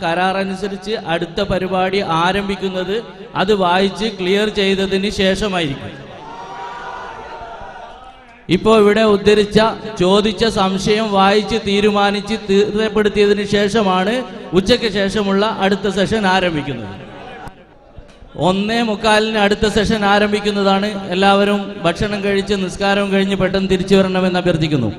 കരാർ അനുസരിച്ച് അടുത്ത പരിപാടി ആരംഭിക്കുന്നത് അത് വായിച്ച് ക്ലിയർ ചെയ്തതിന് ശേഷമായിരിക്കും. ഇപ്പോൾ ഇവിടെ ചോദിച്ച സംശയം വായിച്ച് തീരുമാനിച്ച് തീർച്ചപ്പെടുത്തിയതിനു ശേഷമാണ് ഉച്ചയ്ക്ക് ശേഷമുള്ള അടുത്ത സെഷൻ ആരംഭിക്കുന്നത്. 1:45 അടുത്ത സെഷൻ ആരംഭിക്കുന്നതാണ്. എല്ലാവരും ഭക്ഷണം കഴിച്ച് നിസ്കാരവും കഴിഞ്ഞ് പെട്ടെന്ന് തിരിച്ചു വരണമെന്ന് അഭ്യർത്ഥിക്കുന്നു.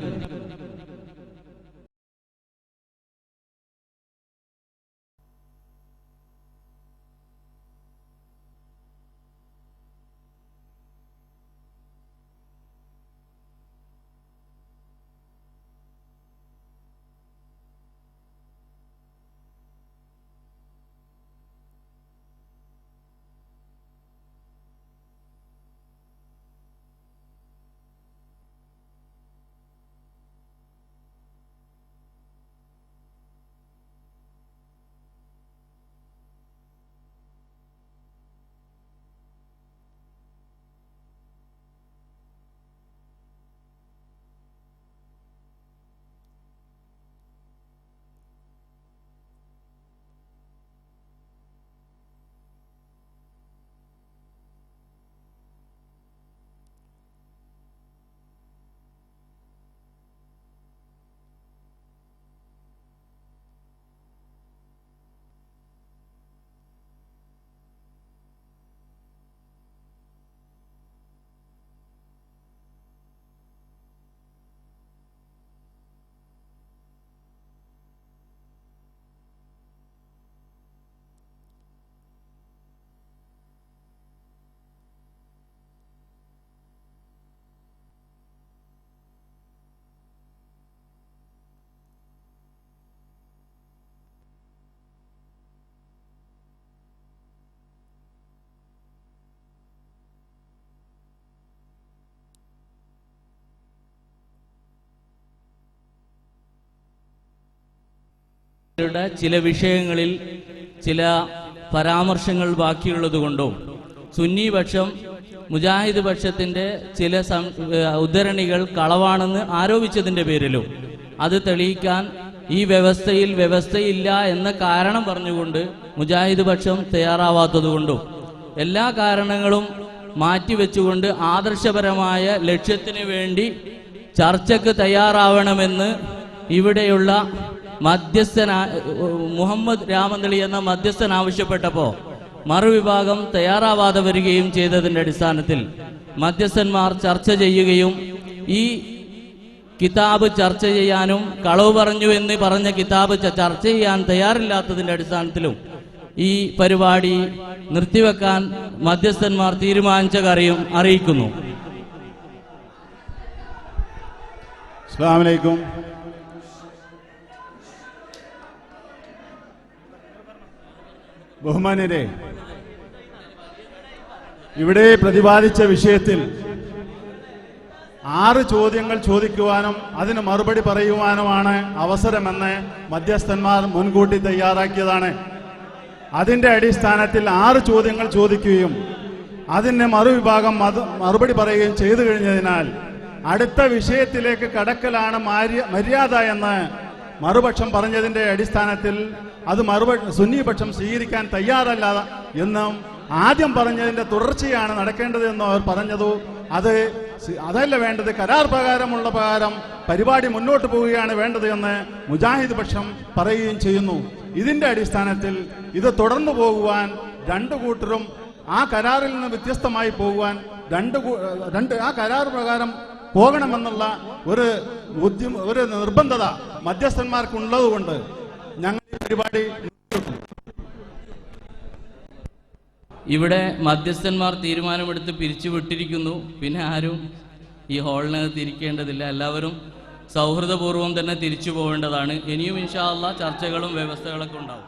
ചില വിഷയങ്ങളിൽ ചില പരാമർശങ്ങൾ ബാക്കിയുള്ളതുകൊണ്ടോ സുന്നി പക്ഷം മുജാഹിദ് പക്ഷത്തിന്റെ ചില ഉദ്ധരണികൾ കളവാണെന്ന് ആരോപിച്ചതിന്റെ പേരിലോ അത് തെളിയിക്കാൻ ഈ വ്യവസ്ഥയില്ല എന്ന കാരണം പറഞ്ഞുകൊണ്ട് മുജാഹിദ് പക്ഷം തയ്യാറാവാത്തതുകൊണ്ടോ എല്ലാ കാരണങ്ങളും മാറ്റിവെച്ചുകൊണ്ട് ആദർശപരമായ ലക്ഷ്യത്തിന് വേണ്ടി ചർച്ചയ്ക്ക് തയ്യാറാവണമെന്ന് ഇവിടെയുള്ള മുഹമ്മദ് രാമന്തളി എന്ന മധ്യസ്ഥൻ ആവശ്യപ്പെട്ടപ്പോൾ മറുവിഭാഗം തയ്യാറാവാതെ വരികയും ചെയ്തതിന്റെ അടിസ്ഥാനത്തിൽ മധ്യസ്ഥന്മാർ ചർച്ച ചെയ്യുകയും ഈ കിതാബ് ചർച്ച ചെയ്യാനും കളവ് പറഞ്ഞു എന്ന് പറഞ്ഞ കിതാബ് ചർച്ച ചെയ്യാൻ തയ്യാറില്ലാത്തതിന്റെ അടിസ്ഥാനത്തിലും ഈ പരിപാടി നിർത്തിവെക്കാൻ മധ്യസ്ഥന്മാർ തീരുമാനിച്ച കാര്യം അറിയിക്കുന്നു. അസ്സലാമു അലൈക്കും. ബഹുമാന്യരെ, ഇവിടെ പ്രതിപാദിച്ച വിഷയത്തിൽ 6 ചോദ്യങ്ങൾ ചോദിക്കുവാനും അതിന് മറുപടി പറയുവാനുമാണ് അവസരമെന്ന് മധ്യസ്ഥന്മാർ മുൻകൂട്ടി തയ്യാറാക്കിയതാണ്. അതിന്റെ അടിസ്ഥാനത്തിൽ 6 ചോദ്യങ്ങൾ ചോദിക്കുകയും അതിന് മറുവിഭാഗം മറുപടി പറയുകയും ചെയ്തു കഴിഞ്ഞതിനാൽ അടുത്ത വിഷയത്തിലേക്ക് കടക്കലാണ് മര്യാദ എന്ന് മറുപക്ഷം പറഞ്ഞതിന്റെ അടിസ്ഥാനത്തിൽ അത് സുന്നിപക്ഷം സ്വീകരിക്കാൻ തയ്യാറല്ല എന്നും ആദ്യം പറഞ്ഞതിന്റെ തുടർച്ചയാണ് നടക്കേണ്ടത് എന്നും അവർ പറഞ്ഞതു. അതല്ല വേണ്ടത്, കരാർ പ്രകാരം പരിപാടി മുന്നോട്ട് പോവുകയാണ് വേണ്ടത് എന്ന് മുജാഹിദ് പക്ഷം പറയുകയും ചെയ്യുന്നു. ഇതിന്റെ അടിസ്ഥാനത്തിൽ ഇത് തുടർന്നു പോകുവാൻ രണ്ടു കൂട്ടരും ആ കരാറിൽ നിന്ന് വ്യത്യസ്തമായി പോകുവാൻ ആ കരാർ പ്രകാരം പോകണമെന്നുള്ള ഒരു നിർബന്ധത മധ്യസ്ഥന്മാർക്കുള്ളതുകൊണ്ട് ഞങ്ങൾ ഈ പരിപാടി ഇവിടെ മധ്യസ്ഥന്മാർ തീരുമാനമെടുത്ത് പിരിച്ചുവിട്ടിരിക്കുന്നു. പിന്നെ ആരും ഈ ഹാളിനകത്ത് ഇരിക്കേണ്ടതില്ല. എല്ലാവരും സൗഹൃദപൂർവ്വം തന്നെ തിരിച്ചു പോകേണ്ടതാണ്. ഇനിയും ഇൻഷാ അല്ലാഹ് ചർച്ചകളും വ്യവസ്ഥകളൊക്കെ ഉണ്ടാവും.